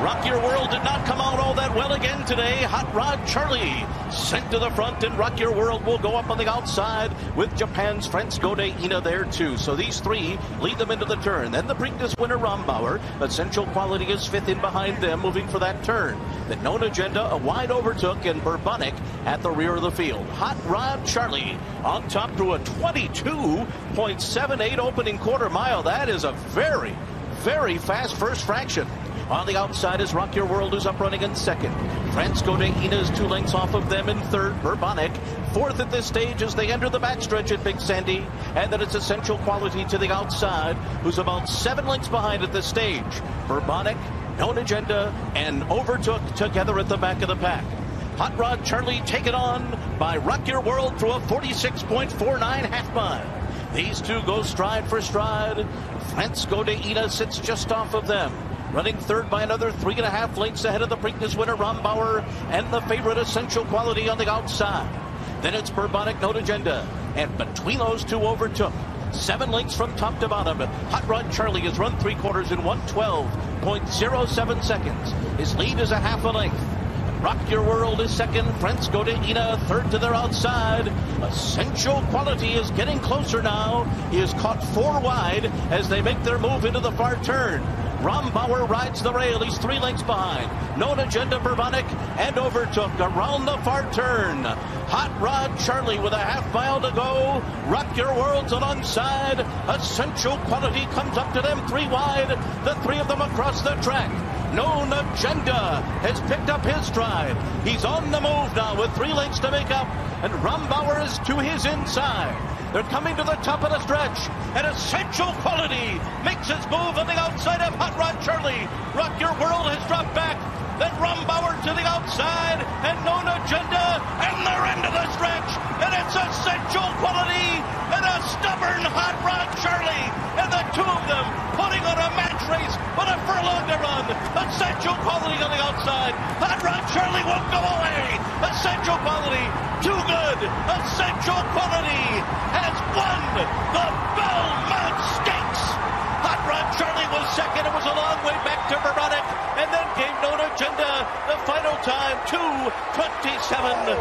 Rock Your World did not come out all that well again today. Hot Rod Charlie sent to the front, and Rock Your World will go up on the outside with Japan's Francisco de Ina there too. So these three lead them into the turn. Then the Preakness winner Rombauer. Essential Quality is fifth in behind them, moving for that turn. The Known Agenda, a wide overtook, and Bourbonic at the rear of the field. Hot Rod Charlie on top through a 22.78 opening quarter mile. That is a very, very fast first fraction. On the outside is Rock Your World, who's up running in second. Francisco de Ina is 2 lengths off of them in third. Bourbonic fourth at this stage as they enter the backstretch at Big Sandy. And then it's Essential Quality to the outside, who's about 7 lengths behind at this stage. Bourbonic, Known Agenda, and Overtook together at the back of the pack. Hot Rod Charlie taken on by Rock Your World through a 46.49 half mile. These two go stride for stride. Francisco de Ina sits just off of them, running third by another 3.5 lengths ahead of the Preakness winner Rombauer and the favorite Essential Quality on the outside. Then it's Bourbonic, Known Agenda, and between those two Overtook. 7 lengths from top to bottom. Hot Rod Charlie has run 3/4 in 1:12.07 seconds. His lead is a half a length. Rock Your World is second. Francisco de Ina third to their outside. Essential Quality is getting closer now. He is caught 4 wide as they make their move into the far turn. Rombauer rides the rail. He's 3 lengths behind. Known Agenda, Bourbonic, and Overtook around the far turn. Hot Rod Charlie with a half mile to go. Rock Your World's alongside. Essential Quality comes up to them 3 wide. The 3 of them across the track. Known Agenda has picked up his stride. He's on the move now with 3 lengths to make up, and Rombauer is to his inside. They're coming to the top of the stretch, and Essential Quality makes his move on the outside of Hot Rod Charlie. Rock Your World has dropped back. Then Rombauer to the outside, and Known Agenda, and they're into the stretch, and it's Essential Quality and a stubborn Hot Rod Charlie, and the 2 of them putting on a match race with a furlong to run. Essential Quality on the outside. Hot Rod Charlie won't go away. Essential Quality, too good. Essential Quality has won the Belmont Stakes. Hot Rod Charlie was second. It was a long way back to Bourbonic, and then came Known Agenda. The final time, 2:27.11.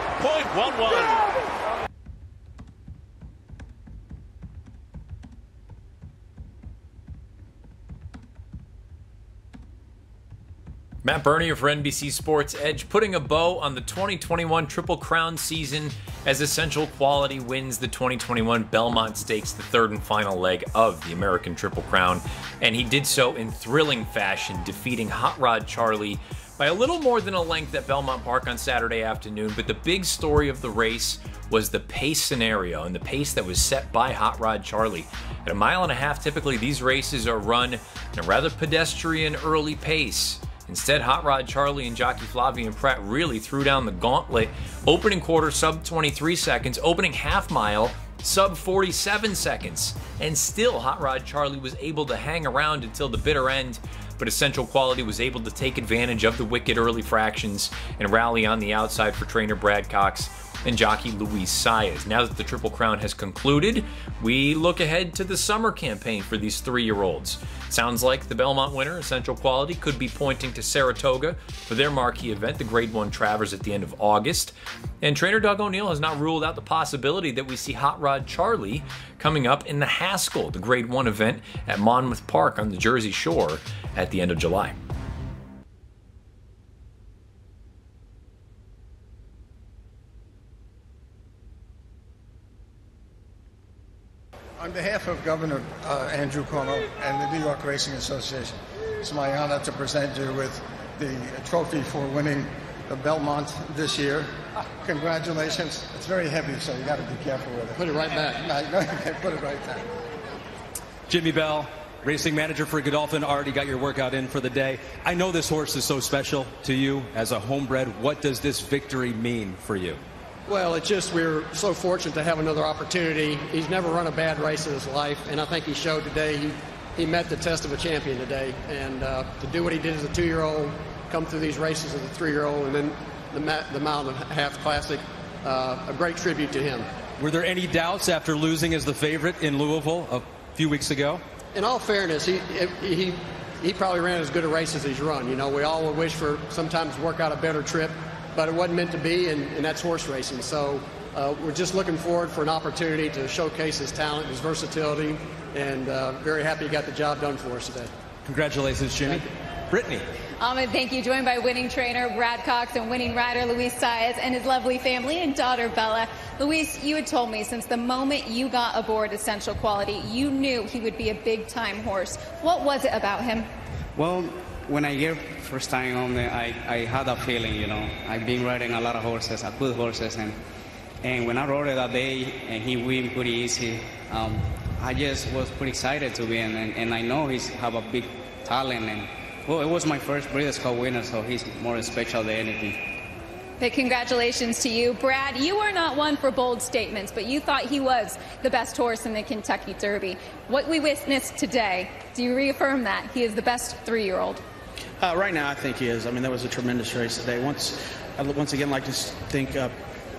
Matt Bernier for NBC Sports Edge, putting a bow on the 2021 Triple Crown season as Essential Quality wins the 2021 Belmont Stakes, the 3rd and final leg of the American Triple Crown. And he did so in thrilling fashion, defeating Hot Rod Charlie by a little more than a length at Belmont Park on Saturday afternoon. But the big story of the race was the pace scenario and the pace that was set by Hot Rod Charlie. At 1.5 miles, typically these races are run in a rather pedestrian early pace. Instead, Hot Rod Charlie and jockey Flavien Prat really threw down the gauntlet. Opening quarter, sub 23 seconds. Opening half mile, sub 47 seconds. And still, Hot Rod Charlie was able to hang around until the bitter end. But Essential Quality was able to take advantage of the wicked early fractions and rally on the outside for trainer Brad Cox and jockey Luis Saez. Now that the Triple Crown has concluded, we look ahead to the summer campaign for these 3-year-olds. Sounds like the Belmont winner, Essential Quality, could be pointing to Saratoga for their marquee event, the Grade 1 Travers, at the end of August. And trainer Doug O'Neill has not ruled out the possibility that we see Hot Rod Charlie coming up in the Haskell, the Grade 1 event at Monmouth Park on the Jersey Shore at the end of July. On behalf of Governor Andrew Cuomo and the New York Racing Association, it's my honor to present you with the trophy for winning the Belmont this year. Congratulations. It's very heavy, so you got to be careful with it. Put it right back. No, put it right back. Jimmy Bell, racing manager for Godolphin, already got your workout in for the day. I know this horse is so special to you as a homebred. What does this victory mean for you? Well, it's just we're so fortunate to have another opportunity. He's never run a bad race in his life, and I think he showed today he met the test of a champion today. And to do what he did as a 2-year-old, come through these races as a 3-year-old, and then the Mile and a Half Classic, a great tribute to him. Were there any doubts after losing as the favorite in Louisville a few weeks ago? In all fairness, he he probably ran as good a race as he's run. You know, we all would wish for sometimes work out a better trip, but it wasn't meant to be, and that's horse racing. So we're just looking forward for an opportunity to showcase his talent, his versatility, and very happy he got the job done for us today. Congratulations, Jimmy. Brittany. Thank you. Joined by winning trainer Brad Cox and winning rider Luis Saez and his lovely family and daughter Bella. Luis, you had told me since the moment you got aboard Essential Quality, you knew he would be a big-time horse. What was it about him? Well, when I get first time on there, I had that feeling, you know. I've been riding a lot of horses, good horses, and when I rode it that day and he win pretty easy, I just was pretty excited to win, and I know he's have a big talent, and well, it was my first Breeders' Cup winner, so he's more special than anything. Big congratulations to you. Brad, you are not one for bold statements, but you thought he was the best horse in the Kentucky Derby. What we witnessed today, do you reaffirm that he is the best 3-year-old? Right now, I think he is. I mean, that was a tremendous race today. Once again, I'd like to thank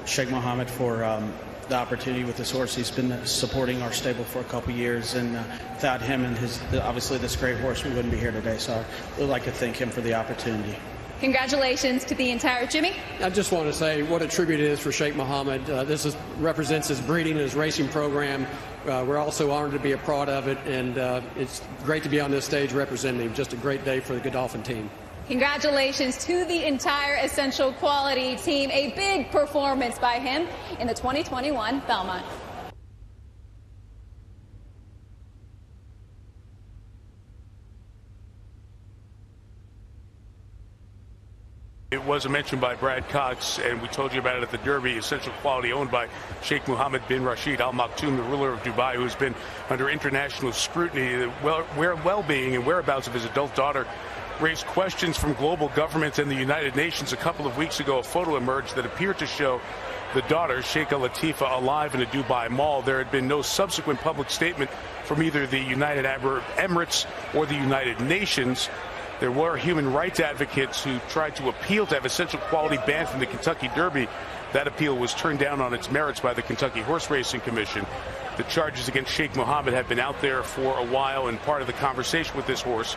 Sheikh Mohammed for the opportunity with this horse. He's been supporting our stable for a couple years, and without him and obviously this great horse, we wouldn't be here today. So I would like to thank him for the opportunity. Congratulations to the entire Jimmy. I just want to say what a tribute it is for Sheikh Mohammed. This represents his breeding and his racing program. We're also honored to be a part of it, and it's great to be on this stage representing him. Just a great day for the Godolphin team. Congratulations to the entire Essential Quality team. A big performance by him in the 2021 Belmont. It was mentioned by Brad Cox, and we told you about it at the Derby. Essential Quality, owned by Sheikh Mohammed bin Rashid Al Maktoum, the ruler of Dubai, who's been under international scrutiny. The well-being and whereabouts of his adult daughter raised questions from global governments and the United Nations. A couple of weeks ago, a photo emerged that appeared to show the daughter, Sheikha Latifa, alive in a Dubai mall. There had been no subsequent public statement from either the United Arab Emirates or the United Nations. There were human rights advocates who tried to appeal to have Essential Quality banned from the Kentucky Derby. That appeal was turned down on its merits by the Kentucky Horse Racing Commission. The charges against Sheikh Mohammed have been out there for a while, and part of the conversation with this horse.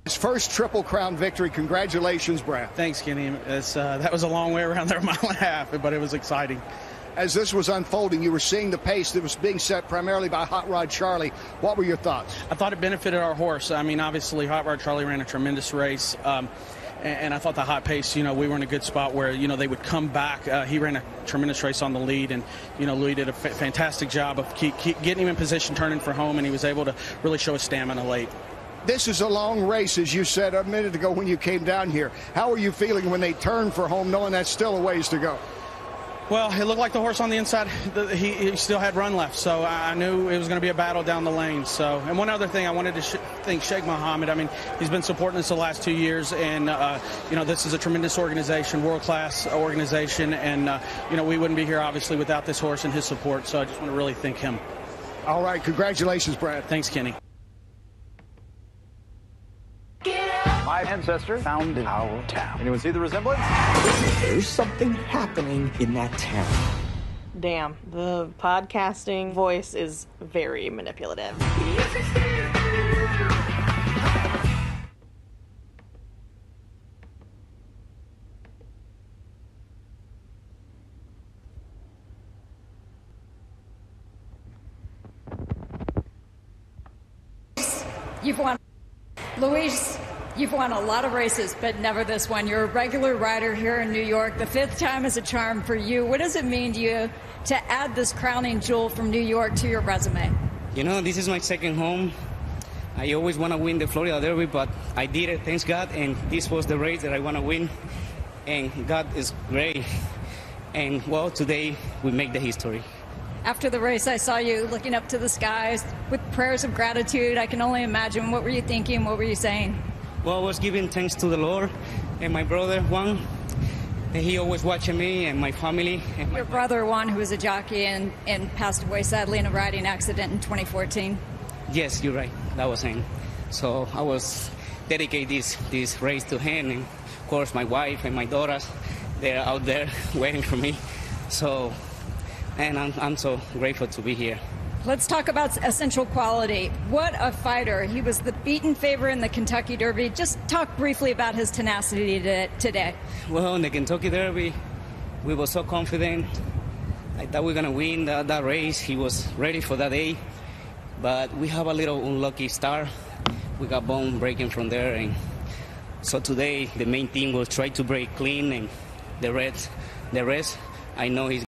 His first Triple Crown victory. Congratulations, Brad. Thanks, Kenny. That was a long way around there, a mile and a half, but it was exciting. As this was unfolding, you were seeing the pace that was being set primarily by Hot Rod Charlie. What were your thoughts? I thought it benefited our horse. I mean, obviously, Hot Rod Charlie ran a tremendous race. And I thought the hot pace, we were in a good spot where, they would come back. He ran a tremendous race on the lead, and, Louis did a fantastic job of getting him in position, turning for home, and he was able to really show his stamina late. This is a long race, as you said a minute ago when you came down here. How are you feeling when they turn for home, knowing that's still a ways to go? Well, it looked like the horse on the inside, he still had run left, so I knew it was going to be a battle down the lane. So, and one other thing, I wanted to thank Sheikh Mohammed. I mean, he's been supporting us the last 2 years, and this is a tremendous organization, world-class organization, and we wouldn't be here obviously without this horse and his support. So I just want to really thank him. All right, congratulations, Brad. Thanks, Kenny. My ancestor founded our town. Anyone see the resemblance? There's something happening in that town. Damn, the podcasting voice is very manipulative. You've won. Luis, you've won a lot of races, but never this one. You're a regular rider here in New York. The 5th time is a charm for you. What does it mean to you to add this crowning jewel from New York to your resume? This is my second home. I always want to win the Florida Derby, but I did it, thanks God, and this was the race that I want to win, and God is great. And, well, today we make the history. After the race, I saw you looking up to the skies with prayers of gratitude. I can only imagine. What were you thinking? What were you saying? Well, I was giving thanks to the Lord and my brother, Juan. And he always watching me and my family. And your brother, Juan, who was a jockey and passed away, sadly, in a riding accident in 2014. Yes, you're right. That was him. So I was dedicate this race to him, and, of course, my wife and my daughters. they're out there waiting for me. So, and I'm so grateful to be here. Let's talk about Essential Quality. What a fighter. He was the beaten favorite in the Kentucky Derby. Just talk briefly about his tenacity today. Well, in the Kentucky Derby, we were so confident. I thought we were going to win that race. He was ready for that day. But we have a little unlucky start. We got bone breaking from there. And so today, the main thing was try to break clean, and the rest, I know he's